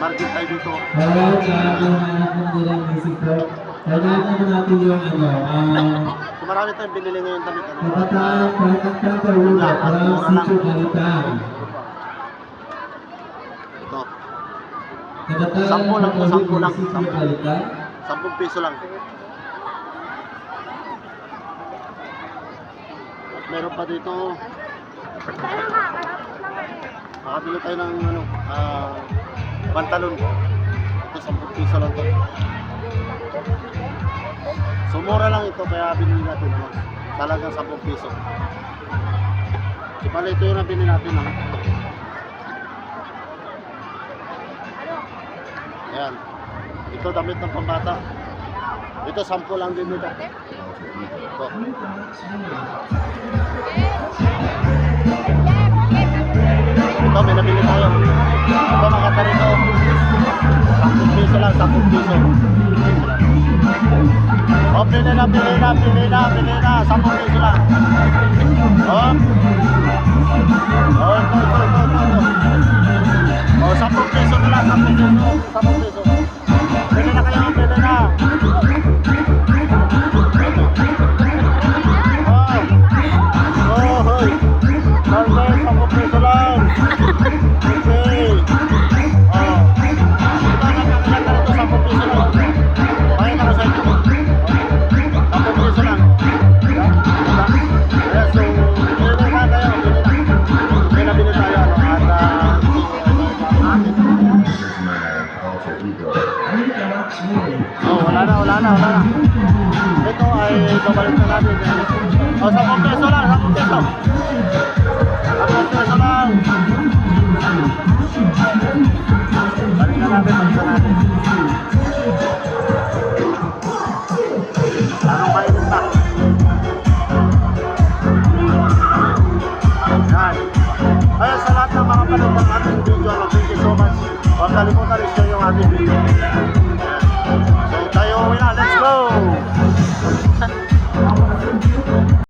Market tayo dito. Alright, kailangan mo nilang music pro. Kailangan mo natin yung So, marami tayong binili ngayon damit. kapataan, kanta, ulo, parang sityo galitan. Ito. Kapataan, 10 lang po, 10 lang. sityo galitan. 10 piso lang. At meron pa dito. Makabili tayo ng pantalon. Ito 10 piso lang to. So mura lang ito kaya binili natin. Talagang 10 piso. So pala ito yung nabili natin. Ayan. Ito damit ng pambata. Ito 10 lang din ito. Ito. Ito may nabili tayo. Ito mga tarito. 10 piso lang, 10 piso. Oh, pili na, 10 piso lang. Oh. Oh, ito. Oh, 10 piso na lang, 10 piso. Pili na kayo, pili na. Oh, hoy. Normal, 10 piso lang. Okay. Oh. Ito na ito, 10 piso lang. Bakit ako sa ito? 10 piso lang. Kaya so, pili na tayo. May nabili tayo. Wala na. Ito ay babalik na natin. O, 10 piso lang, 10 piso. 10 piso lang. Balik na natin. Anong kainin pa? Yan. Kaya sa lahat ng mga panood ng ating video, thank you so much. Huwag kalimutan rin siya yung ating video. So tayo uwi na.